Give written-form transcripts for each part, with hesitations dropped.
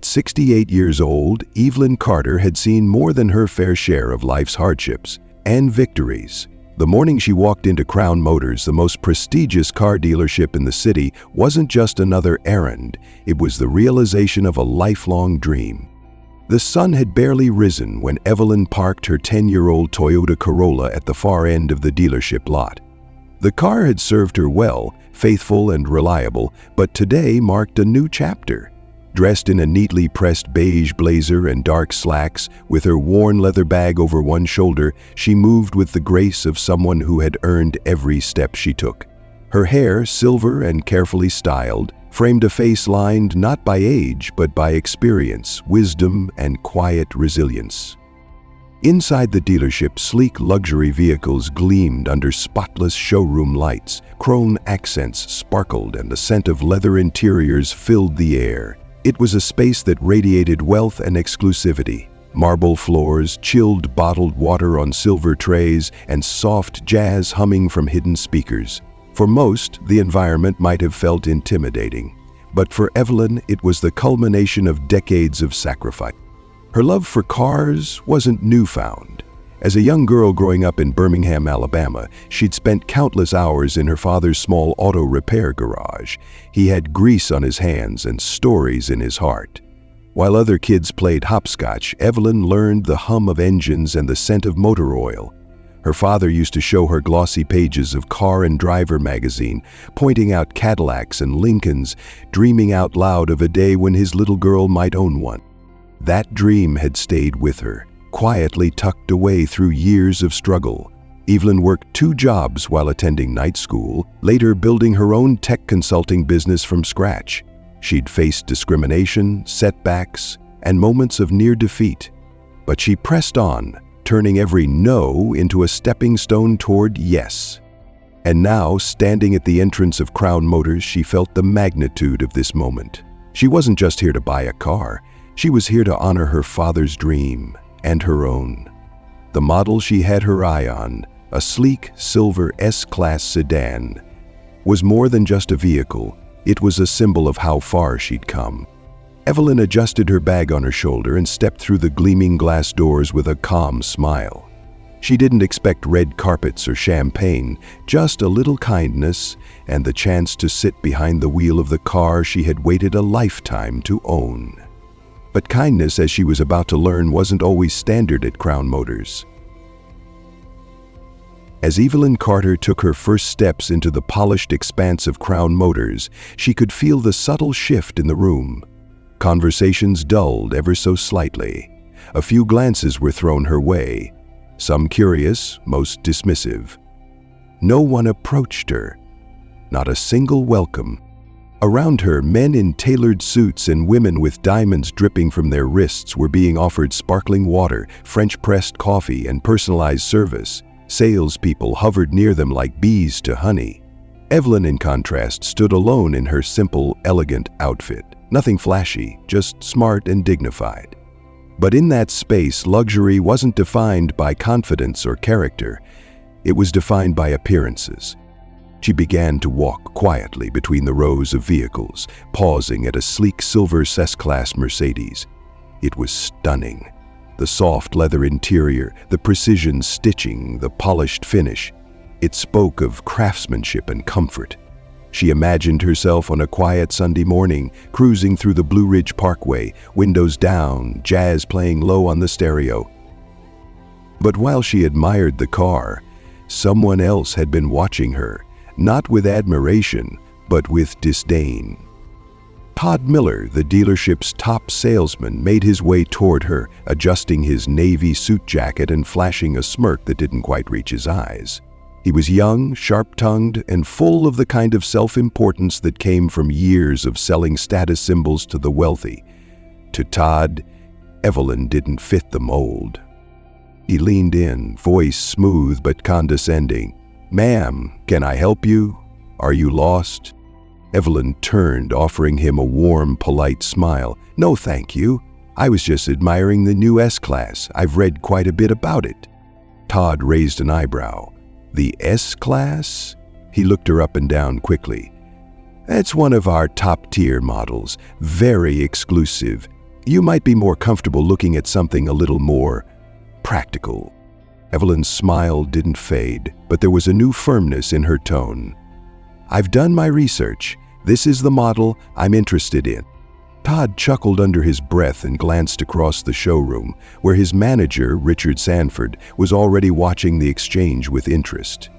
At 68 years old, Evelyn Carter had seen more than her fair share of life's hardships and victories. The morning she walked into Crown Motors, the most prestigious car dealership in the city, wasn't just another errand. It was the realization of a lifelong dream. The sun had barely risen when Evelyn parked her 10-year-old Toyota Corolla at the far end of the dealership lot. The car had served her well, faithful and reliable, but today marked a new chapter. Dressed in a neatly pressed beige blazer and dark slacks, with her worn leather bag over one shoulder, she moved with the grace of someone who had earned every step she took. Her hair, silver and carefully styled, framed a face lined not by age but by experience, wisdom, and quiet resilience. Inside the dealership, sleek luxury vehicles gleamed under spotless showroom lights, chrome accents sparkled, and the scent of leather interiors filled the air. It was a space that radiated wealth and exclusivity. Marble floors, chilled bottled water on silver trays, and soft jazz humming from hidden speakers. For most, the environment might have felt intimidating, but for Evelyn, it was the culmination of decades of sacrifice. Her love for cars wasn't newfound. As a young girl growing up in Birmingham, Alabama, she'd spent countless hours in her father's small auto repair garage. He had grease on his hands and stories in his heart. While other kids played hopscotch, Evelyn learned the hum of engines and the scent of motor oil. Her father used to show her glossy pages of Car and Driver magazine, pointing out Cadillacs and Lincolns, dreaming out loud of a day when his little girl might own one. That dream had stayed with her, quietly tucked away through years of struggle. Evelyn worked 2 jobs while attending night school, later building her own tech consulting business from scratch. She'd faced discrimination, setbacks, and moments of near defeat. But she pressed on, turning every no into a stepping stone toward yes. And now, standing at the entrance of Crown Motors, she felt the magnitude of this moment. She wasn't just here to buy a car. She was here to honor her father's dream and her own. The model she had her eye on, a sleek silver S-Class sedan, was more than just a vehicle. It was a symbol of how far she'd come. Evelyn adjusted her bag on her shoulder and stepped through the gleaming glass doors with a calm smile. She didn't expect red carpets or champagne, just a little kindness and the chance to sit behind the wheel of the car she had waited a lifetime to own. But kindness, as she was about to learn, wasn't always standard at Crown Motors. As Evelyn Carter took her first steps into the polished expanse of Crown Motors, she could feel the subtle shift in the room. Conversations dulled ever so slightly. A few glances were thrown her way, some curious, most dismissive. No one approached her, not a single welcome. Around her, men in tailored suits and women with diamonds dripping from their wrists were being offered sparkling water, French-pressed coffee, and personalized service. Salespeople hovered near them like bees to honey. Evelyn, in contrast, stood alone in her simple, elegant outfit. Nothing flashy, just smart and dignified. But in that space, luxury wasn't defined by confidence or character. It was defined by appearances. She began to walk quietly between the rows of vehicles, pausing at a sleek silver S-Class Mercedes. It was stunning. The soft leather interior, the precision stitching, the polished finish. It spoke of craftsmanship and comfort. She imagined herself on a quiet Sunday morning, cruising through the Blue Ridge Parkway, windows down, jazz playing low on the stereo. But while she admired the car, someone else had been watching her. Not with admiration, but with disdain. Todd Miller, the dealership's top salesman, made his way toward her, adjusting his navy suit jacket and flashing a smirk that didn't quite reach his eyes. He was young, sharp-tongued, and full of the kind of self-importance that came from years of selling status symbols to the wealthy. To Todd, Evelyn didn't fit the mold. He leaned in, voice smooth but condescending. "Ma'am, can I help you? Are you lost?" Evelyn turned, offering him a warm, polite smile. "No, thank you. I was just admiring the new S-Class. I've read quite a bit about it." Todd raised an eyebrow. "The S-Class?" He looked her up and down quickly. "That's one of our top-tier models. Very exclusive. You might be more comfortable looking at something a little more practical." Evelyn's smile didn't fade, but there was a new firmness in her tone. "I've done my research. This is the model I'm interested in." Todd chuckled under his breath and glanced across the showroom, where his manager, Richard Sanford, was already watching the exchange with interest.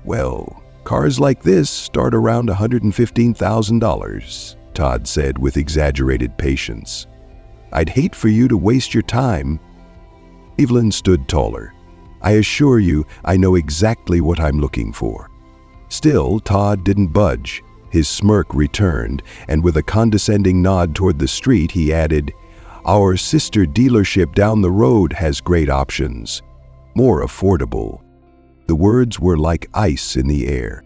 "Well, cars like this start around $115,000, Todd said with exaggerated patience. "I'd hate for you to waste your time." Evelyn stood taller. "I assure you, I know exactly what I'm looking for." Still, Todd didn't budge. His smirk returned, and with a condescending nod toward the street, he added, "Our sister dealership down the road has great options. More affordable." The words were like ice in the air.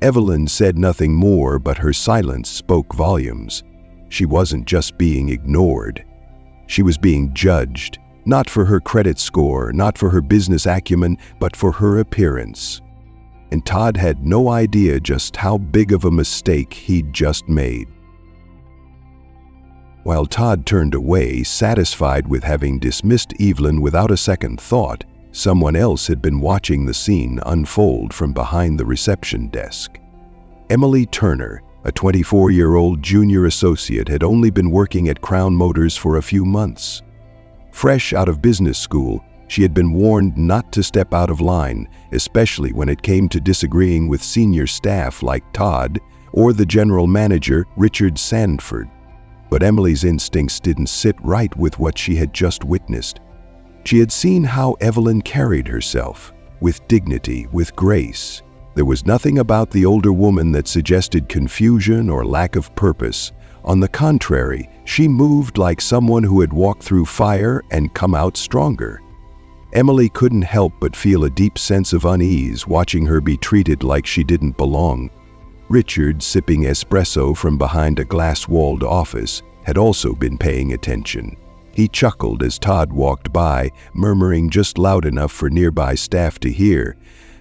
Evelyn said nothing more, but her silence spoke volumes. She wasn't just being ignored. She was being judged, not for her credit score, not for her business acumen, but for her appearance. And Todd had no idea just how big of a mistake he'd just made. While Todd turned away, satisfied with having dismissed Evelyn without a second thought, someone else had been watching the scene unfold from behind the reception desk. Emily Turner, a 24-year-old junior associate, had only been working at Crown Motors for a few months. Fresh out of business school, she had been warned not to step out of line, especially when it came to disagreeing with senior staff like Todd or the general manager, Richard Sanford. But Emily's instincts didn't sit right with what she had just witnessed. She had seen how Evelyn carried herself, with dignity, with grace. There was nothing about the older woman that suggested confusion or lack of purpose. On the contrary, she moved like someone who had walked through fire and come out stronger. Emily couldn't help but feel a deep sense of unease watching her be treated like she didn't belong. Richard, sipping espresso from behind a glass-walled office, had also been paying attention. He chuckled as Todd walked by, murmuring just loud enough for nearby staff to hear,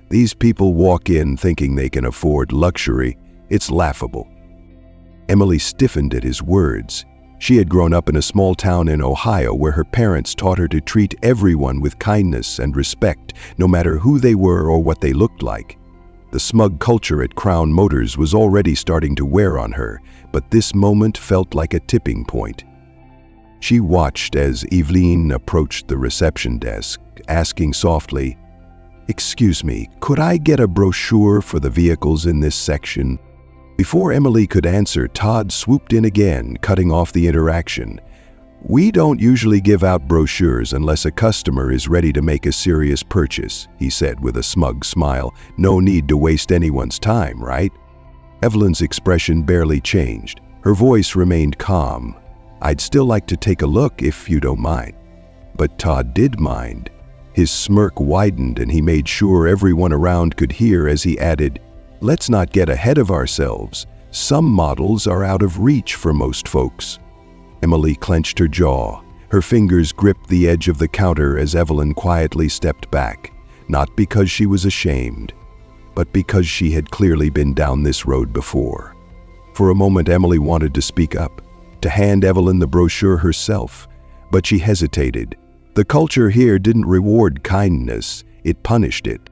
"These people walk in thinking they can afford luxury. It's laughable." Emily stiffened at his words. She had grown up in a small town in Ohio where her parents taught her to treat everyone with kindness and respect, no matter who they were or what they looked like. The smug culture at Crown Motors was already starting to wear on her, but this moment felt like a tipping point. She watched as Evelyn approached the reception desk, asking softly, "Excuse me, could I get a brochure for the vehicles in this section?" Before Emily could answer, Todd swooped in again, cutting off the interaction. "We don't usually give out brochures unless a customer is ready to make a serious purchase," he said with a smug smile. "No need to waste anyone's time, right?" Evelyn's expression barely changed. Her voice remained calm. "I'd still like to take a look if you don't mind." But Todd did mind. His smirk widened and he made sure everyone around could hear as he added, "Let's not get ahead of ourselves. Some models are out of reach for most folks." Emily clenched her jaw. Her fingers gripped the edge of the counter as Evelyn quietly stepped back, not because she was ashamed, but because she had clearly been down this road before. For a moment, Emily wanted to speak up, to hand Evelyn the brochure herself, but she hesitated. The culture here didn't reward kindness, it punished it.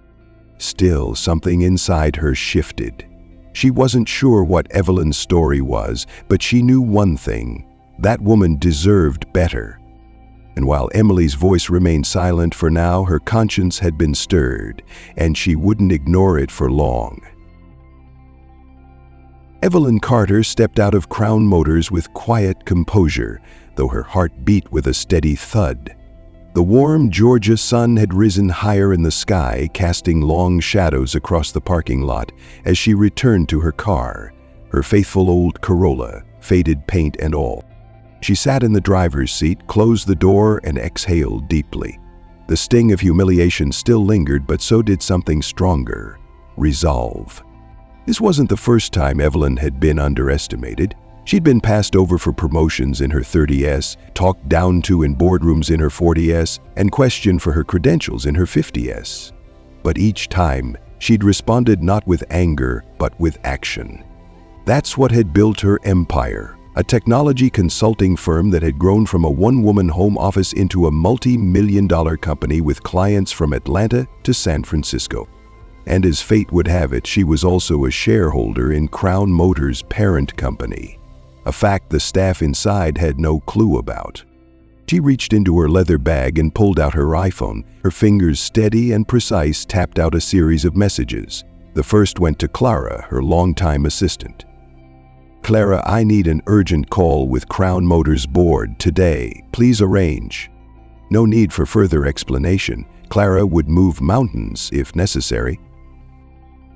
Still, something inside her shifted. She wasn't sure what Evelyn's story was, but she knew one thing: that woman deserved better. And while Emily's voice remained silent for now, her conscience had been stirred, and she wouldn't ignore it for long. Evelyn Carter stepped out of Crown Motors with quiet composure, though her heart beat with a steady thud. The warm Georgia sun had risen higher in the sky, casting long shadows across the parking lot as she returned to her car, her faithful old Corolla, faded paint and all. She sat in the driver's seat, closed the door, and exhaled deeply. The sting of humiliation still lingered, but so did something stronger: resolve. This wasn't the first time Evelyn had been underestimated. She'd been passed over for promotions in her 30s, talked down to in boardrooms in her 40s, and questioned for her credentials in her 50s. But each time, she'd responded not with anger, but with action. That's what had built her empire, a technology consulting firm that had grown from a one-woman home office into a multi-million-dollar company with clients from Atlanta to San Francisco. And as fate would have it, she was also a shareholder in Crown Motors' parent company, a fact the staff inside had no clue about. She reached into her leather bag and pulled out her iPhone. Her fingers, steady and precise, tapped out a series of messages. The first went to Clara, her longtime assistant. "Clara, I need an urgent call with Crown Motors board today. Please arrange." No need for further explanation. Clara would move mountains if necessary.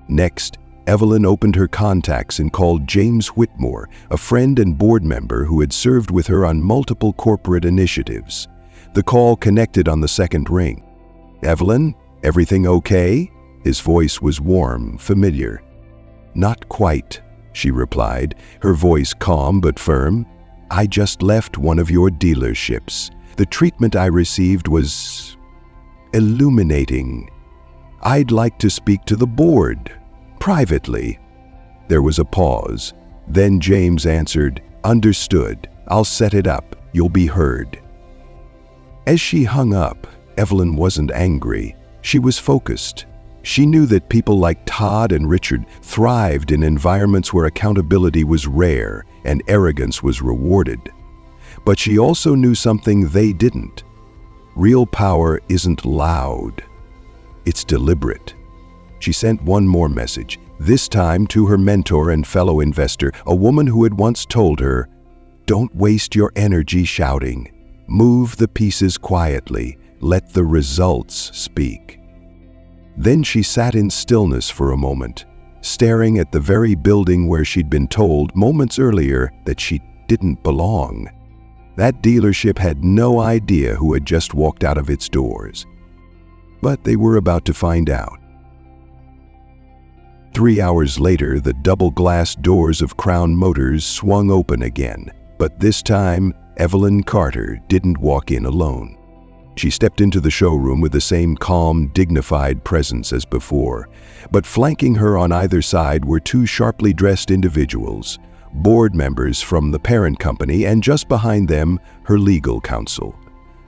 Next, Evelyn opened her contacts and called James Whitmore, a friend and board member who had served with her on multiple corporate initiatives. The call connected on the second ring. "Evelyn, everything okay?" His voice was warm, familiar. "Not quite," she replied, her voice calm but firm. "I just left one of your dealerships. The treatment I received was illuminating. I'd like to speak to the board, privately." There was a pause. Then James answered, "Understood. I'll set it up. You'll be heard." As she hung up, Evelyn wasn't angry. She was focused. She knew that people like Todd and Richard thrived in environments where accountability was rare and arrogance was rewarded. But she also knew something they didn't. Real power isn't loud. It's deliberate. She sent one more message, this time to her mentor and fellow investor, a woman who had once told her, "Don't waste your energy shouting. Move the pieces quietly. Let the results speak." Then she sat in stillness for a moment, staring at the very building where she'd been told moments earlier that she didn't belong. That dealership had no idea who had just walked out of its doors. But they were about to find out. 3 hours later, the double-glass doors of Crown Motors swung open again, but this time, Evelyn Carter didn't walk in alone. She stepped into the showroom with the same calm, dignified presence as before, but flanking her on either side were two sharply dressed individuals, board members from the parent company, and just behind them, her legal counsel.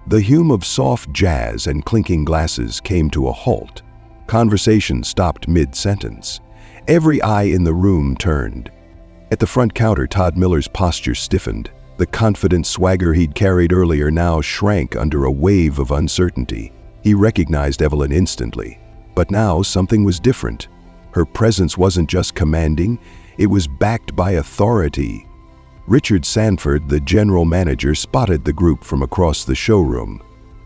The hum of soft jazz and clinking glasses came to a halt. Conversation stopped mid-sentence. Every eye in the room turned. At the front counter, Todd Miller's posture stiffened. The confident swagger he'd carried earlier now shrank under a wave of uncertainty. He recognized Evelyn instantly. But now something was different. Her presence wasn't just commanding, it was backed by authority. Richard Sanford, the general manager, spotted the group from across the showroom.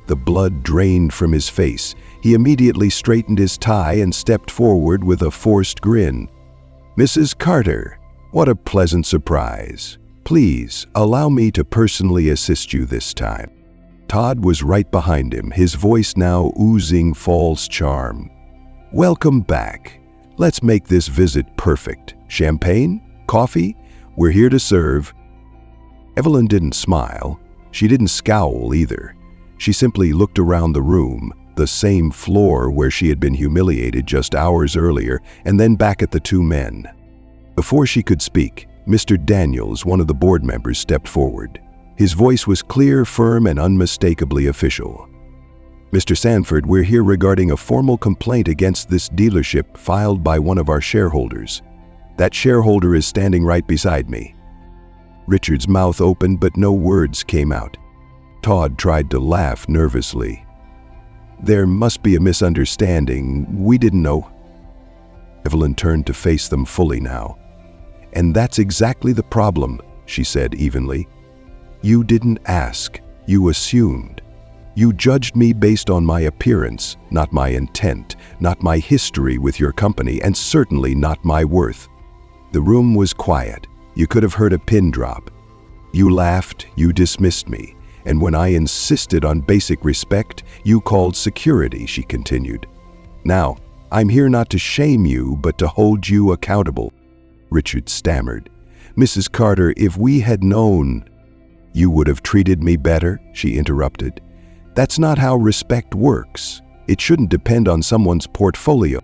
The blood drained from his face. He immediately straightened his tie and stepped forward with a forced grin. "Mrs. Carter, what a pleasant surprise. Please, allow me to personally assist you this time." Todd was right behind him, his voice now oozing false charm. "Welcome back. Let's make this visit perfect. Champagne? Coffee? We're here to serve." Evelyn didn't smile. She didn't scowl either. She simply looked around the room, the same floor where she had been humiliated just hours earlier, and then back at the two men. Before she could speak, Mr. Daniels, one of the board members, stepped forward. His voice was clear, firm, and unmistakably official. "Mr. Sanford, we're here regarding a formal complaint against this dealership filed by one of our shareholders. That shareholder is standing right beside me." Richard's mouth opened, but no words came out. Todd tried to laugh nervously. "There must be a misunderstanding. We didn't know." Evelyn turned to face them fully now. "And that's exactly the problem," she said evenly. "You didn't ask. You assumed. You judged me based on my appearance, not my intent, not my history with your company, and certainly not my worth." The room was quiet. You could have heard a pin drop. "You laughed, you dismissed me, and when I insisted on basic respect, you called security," she continued. "Now, I'm here not to shame you, but to hold you accountable." Richard stammered. "Mrs. Carter, if we had known—" "You would have treated me better," she interrupted. "That's not how respect works. It shouldn't depend on someone's portfolio."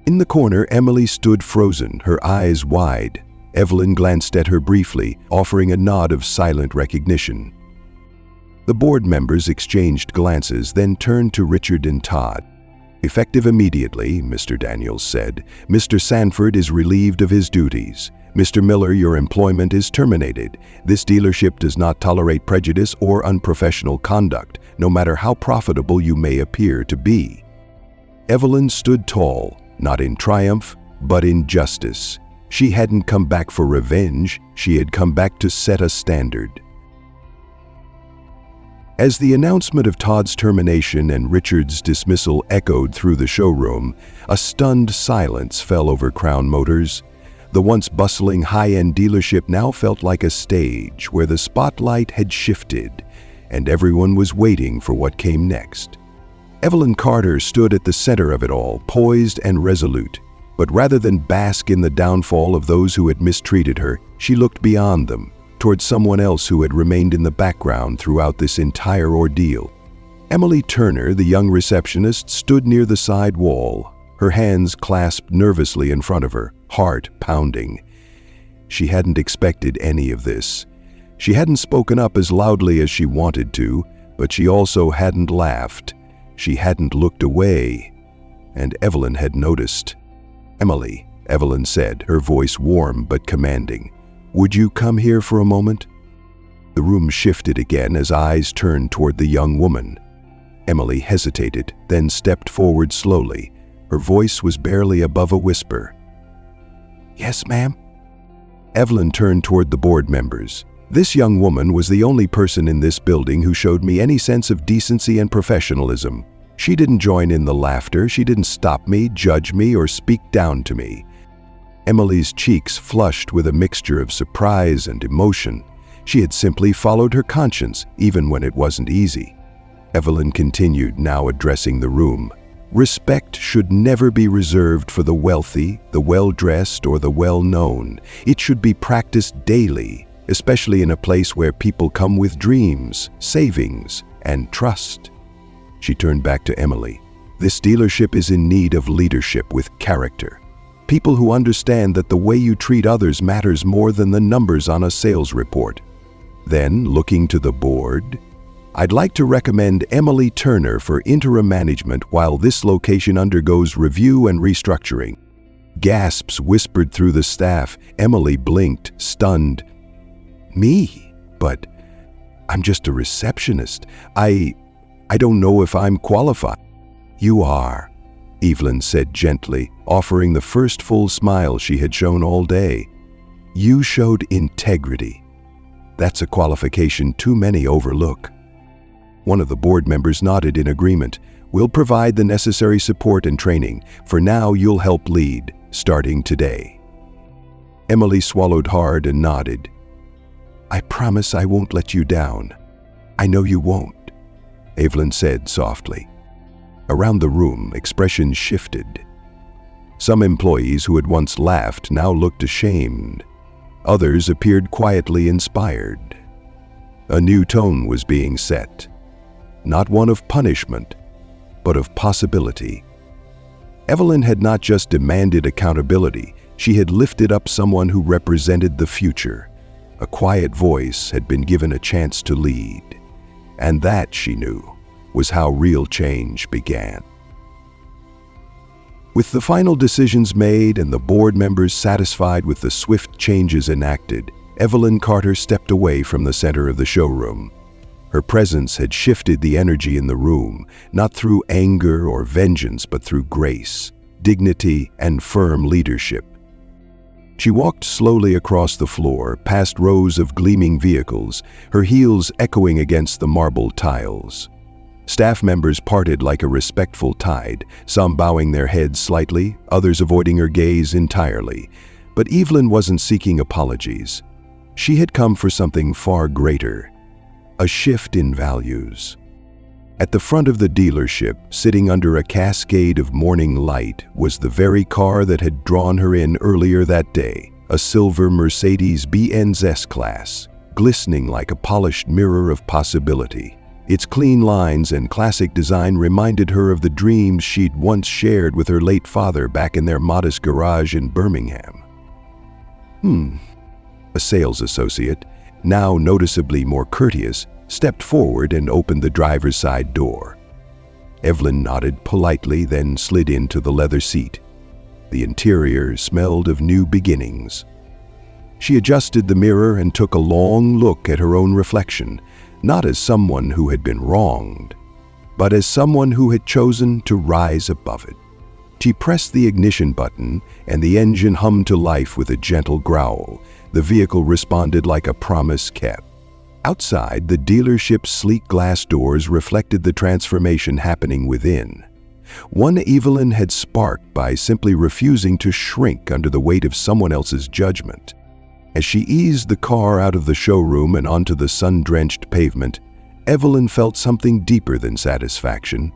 In the corner, Emily stood frozen, her eyes wide. Evelyn glanced at her briefly, offering a nod of silent recognition. The board members exchanged glances, then turned to Richard and Todd. "Effective immediately," Mr. Daniels said. "Mr. Sanford is relieved of his duties. Mr. Miller, your employment is terminated. This dealership does not tolerate prejudice or unprofessional conduct, no matter how profitable you may appear to be." Evelyn stood tall, not in triumph, but in justice. She hadn't come back for revenge, she had come back to set a standard. As the announcement of Todd's termination and Richard's dismissal echoed through the showroom, a stunned silence fell over Crown Motors. The once bustling high-end dealership now felt like a stage where the spotlight had shifted, and everyone was waiting for what came next. Evelyn Carter stood at the center of it all, poised and resolute. But rather than bask in the downfall of those who had mistreated her, she looked beyond them, toward someone else who had remained in the background throughout this entire ordeal. Emily Turner, the young receptionist, stood near the side wall, her hands clasped nervously in front of her, heart pounding. She hadn't expected any of this. She hadn't spoken up as loudly as she wanted to, but she also hadn't laughed. She hadn't looked away, and Evelyn had noticed. "Emily," Evelyn said, her voice warm but commanding, "would you come here for a moment?" The room shifted again as eyes turned toward the young woman. Emily hesitated, then stepped forward slowly. Her voice was barely above a whisper. "Yes, ma'am?" Evelyn turned toward the board members. "This young woman was the only person in this building who showed me any sense of decency and professionalism. She didn't join in the laughter, she didn't stop me, judge me, or speak down to me." Emily's cheeks flushed with a mixture of surprise and emotion. She had simply followed her conscience, even when it wasn't easy. Evelyn continued, now addressing the room. "Respect should never be reserved for the wealthy, the well-dressed, or the well-known. It should be practiced daily, especially in a place where people come with dreams, savings, and trust." She turned back to Emily. "This dealership is in need of leadership with character. People who understand that the way you treat others matters more than the numbers on a sales report." Then, looking to the board, "I'd like to recommend Emily Turner for interim management while this location undergoes review and restructuring." Gasps whispered through the staff. Emily blinked, stunned. "Me? But I'm just a receptionist. I don't know if I'm qualified." "You are," Evelyn said gently, offering the first full smile she had shown all day. "You showed integrity. That's a qualification too many overlook." One of the board members nodded in agreement. "We'll provide the necessary support and training. For now, you'll help lead, starting today." Emily swallowed hard and nodded. "I promise I won't let you down." "I know you won't," Evelyn said softly. Around the room, expressions shifted. Some employees who had once laughed now looked ashamed. Others appeared quietly inspired. A new tone was being set. Not one of punishment, but of possibility. Evelyn had not just demanded accountability, she had lifted up someone who represented the future. A quiet voice had been given a chance to lead. And that, she knew, was how real change began. With the final decisions made and the board members satisfied with the swift changes enacted, Evelyn Carter stepped away from the center of the showroom. Her presence had shifted the energy in the room, not through anger or vengeance, but through grace, dignity, and firm leadership. She walked slowly across the floor, past rows of gleaming vehicles, her heels echoing against the marble tiles. Staff members parted like a respectful tide, some bowing their heads slightly, others avoiding her gaze entirely. But Evelyn wasn't seeking apologies. She had come for something far greater, a shift in values. At the front of the dealership, sitting under a cascade of morning light, was the very car that had drawn her in earlier that day, a silver Mercedes-Benz S-Class, glistening like a polished mirror of possibility. Its clean lines and classic design reminded her of the dreams she'd once shared with her late father back in their modest garage in Birmingham. A sales associate, now noticeably more courteous, stepped forward and opened the driver's side door. Evelyn nodded politely, then slid into the leather seat. The interior smelled of new beginnings. She adjusted the mirror and took a long look at her own reflection, not as someone who had been wronged, but as someone who had chosen to rise above it. She pressed the ignition button, and the engine hummed to life with a gentle growl. The vehicle responded like a promise kept. Outside, the dealership's sleek glass doors reflected the transformation happening within. One Evelyn had sparked by simply refusing to shrink under the weight of someone else's judgment. As she eased the car out of the showroom and onto the sun-drenched pavement, Evelyn felt something deeper than satisfaction.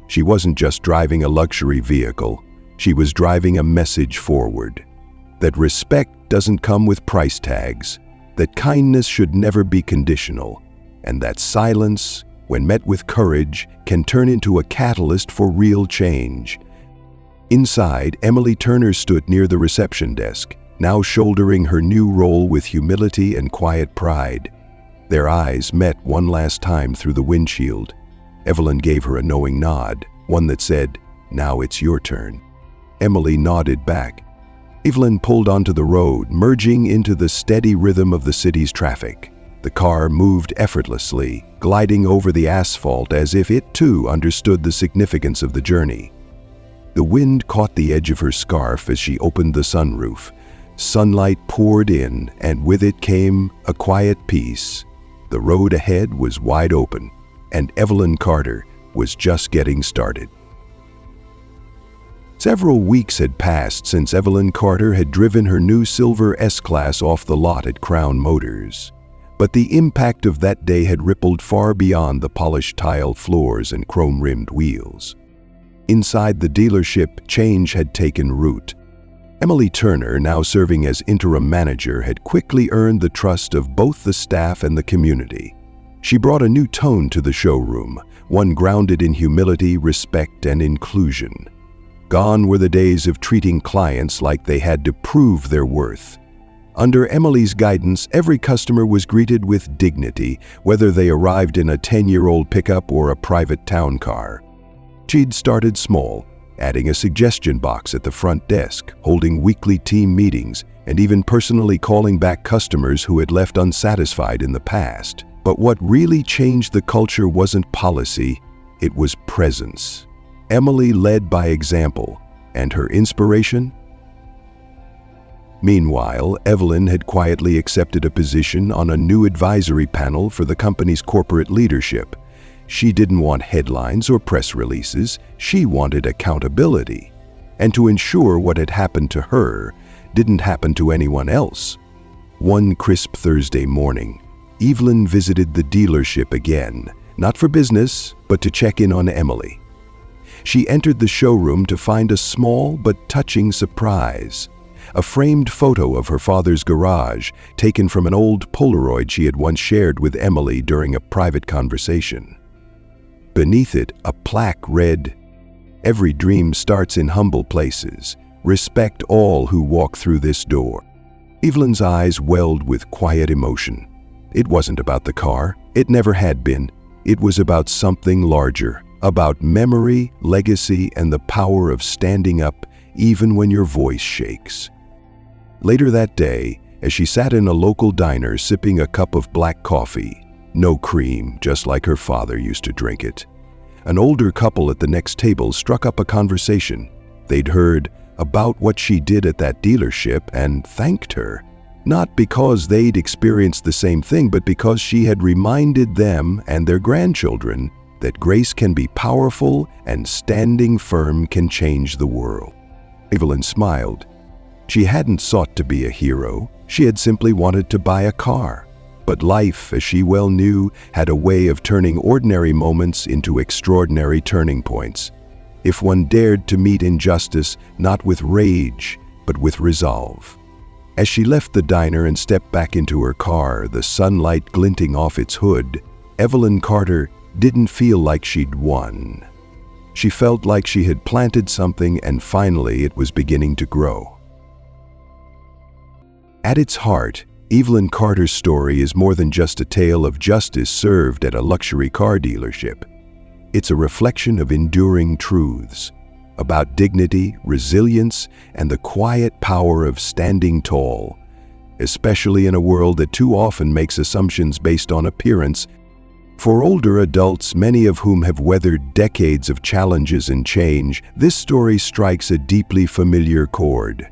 She wasn't just driving a luxury vehicle, she was driving a message forward. That respect doesn't come with price tags, that kindness should never be conditional, and that silence, when met with courage, can turn into a catalyst for real change. Inside, Emily Turner stood near the reception desk, now shouldering her new role with humility and quiet pride. Their eyes met one last time through the windshield. Evelyn gave her a knowing nod, one that said, "Now it's your turn." Emily nodded back. Evelyn pulled onto the road, merging into the steady rhythm of the city's traffic. The car moved effortlessly, gliding over the asphalt as if it too understood the significance of the journey. The wind caught the edge of her scarf as she opened the sunroof. Sunlight poured in, and with it came a quiet peace. The road ahead was wide open, and Evelyn Carter was just getting started. Several weeks had passed since Evelyn Carter had driven her new silver S-Class off the lot at Crown Motors. But the impact of that day had rippled far beyond the polished tile floors and chrome-rimmed wheels. Inside the dealership, change had taken root. Emily Turner, now serving as interim manager, had quickly earned the trust of both the staff and the community. She brought a new tone to the showroom, one grounded in humility, respect, and inclusion. Gone were the days of treating clients like they had to prove their worth. Under Emily's guidance, every customer was greeted with dignity, whether they arrived in a 10-year-old pickup or a private town car. She'd started small, adding a suggestion box at the front desk, holding weekly team meetings, and even personally calling back customers who had left unsatisfied in the past. But what really changed the culture wasn't policy, it was presence. Emily led by example, and her inspiration? Meanwhile, Evelyn had quietly accepted a position on a new advisory panel for the company's corporate leadership. She didn't want headlines or press releases, she wanted accountability. And to ensure what had happened to her didn't happen to anyone else. One crisp Thursday morning, Evelyn visited the dealership again, not for business, but to check in on Emily. She entered the showroom to find a small but touching surprise. A framed photo of her father's garage, taken from an old Polaroid she had once shared with Emily during a private conversation. Beneath it, a plaque read, "Every dream starts in humble places. Respect all who walk through this door." Evelyn's eyes welled with quiet emotion. It wasn't about the car. It never had been. It was about something larger, about memory, legacy, and the power of standing up even when your voice shakes. Later that day, as she sat in a local diner sipping a cup of black coffee, no cream, just like her father used to drink it, an older couple at the next table struck up a conversation. They'd heard about what she did at that dealership and thanked her, not because they'd experienced the same thing, but because she had reminded them and their grandchildren that grace can be powerful and standing firm can change the world. Evelyn smiled. She hadn't sought to be a hero, she had simply wanted to buy a car. But life, as she well knew, had a way of turning ordinary moments into extraordinary turning points. If one dared to meet injustice not with rage, but with resolve. As she left the diner and stepped back into her car, the sunlight glinting off its hood, Evelyn Carter didn't feel like she'd won. She felt like she had planted something and finally it was beginning to grow. At its heart, Evelyn Carter's story is more than just a tale of justice served at a luxury car dealership. It's a reflection of enduring truths about dignity, resilience, and the quiet power of standing tall, especially in a world that too often makes assumptions based on appearance. For older adults, many of whom have weathered decades of challenges and change, this story strikes a deeply familiar chord.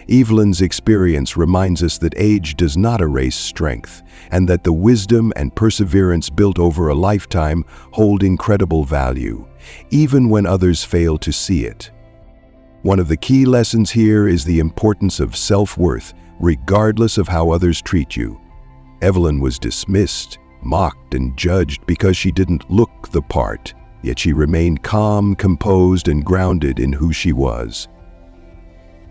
Evelyn's experience reminds us that age does not erase strength, and that the wisdom and perseverance built over a lifetime hold incredible value, even when others fail to see it. One of the key lessons here is the importance of self-worth, regardless of how others treat you. Evelyn was dismissed, mocked, and judged because she didn't look the part, yet she remained calm, composed, and grounded in who she was.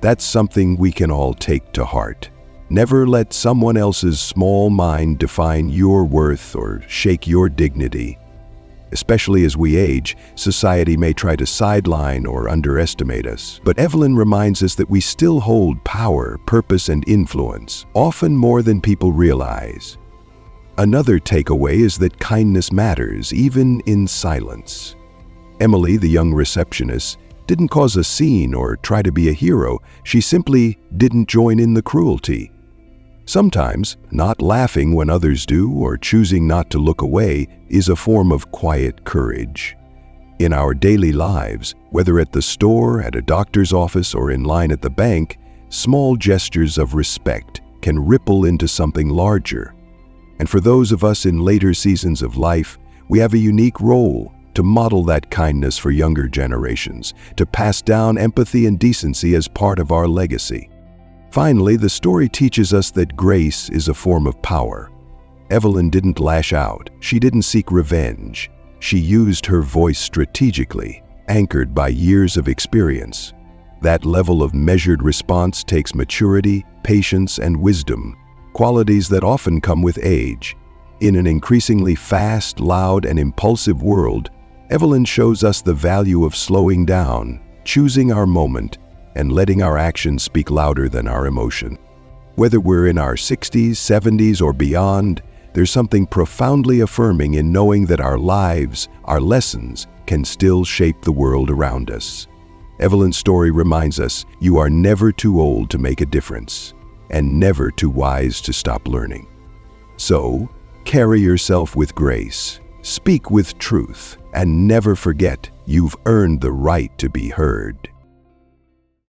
That's something we can all take to heart. Never let someone else's small mind define your worth or shake your dignity. Especially as we age, society may try to sideline or underestimate us. But Evelyn reminds us that we still hold power, purpose, and influence, often more than people realize. Another takeaway is that kindness matters, even in silence. Emily, the young receptionist, didn't cause a scene or try to be a hero. She simply didn't join in the cruelty. Sometimes, not laughing when others do or choosing not to look away is a form of quiet courage. In our daily lives, whether at the store, at a doctor's office, or in line at the bank, small gestures of respect can ripple into something larger. And for those of us in later seasons of life, we have a unique role to model that kindness for younger generations, to pass down empathy and decency as part of our legacy. Finally, the story teaches us that grace is a form of power. Evelyn didn't lash out. She didn't seek revenge. She used her voice strategically, anchored by years of experience. That level of measured response takes maturity, patience, and wisdom, qualities that often come with age. In an increasingly fast, loud, and impulsive world, Evelyn shows us the value of slowing down, choosing our moment, and letting our actions speak louder than our emotion. Whether we're in our 60s, 70s, or beyond, there's something profoundly affirming in knowing that our lives, our lessons, can still shape the world around us. Evelyn's story reminds us you are never too old to make a difference, and never too wise to stop learning. So, carry yourself with grace, speak with truth, and never forget you've earned the right to be heard.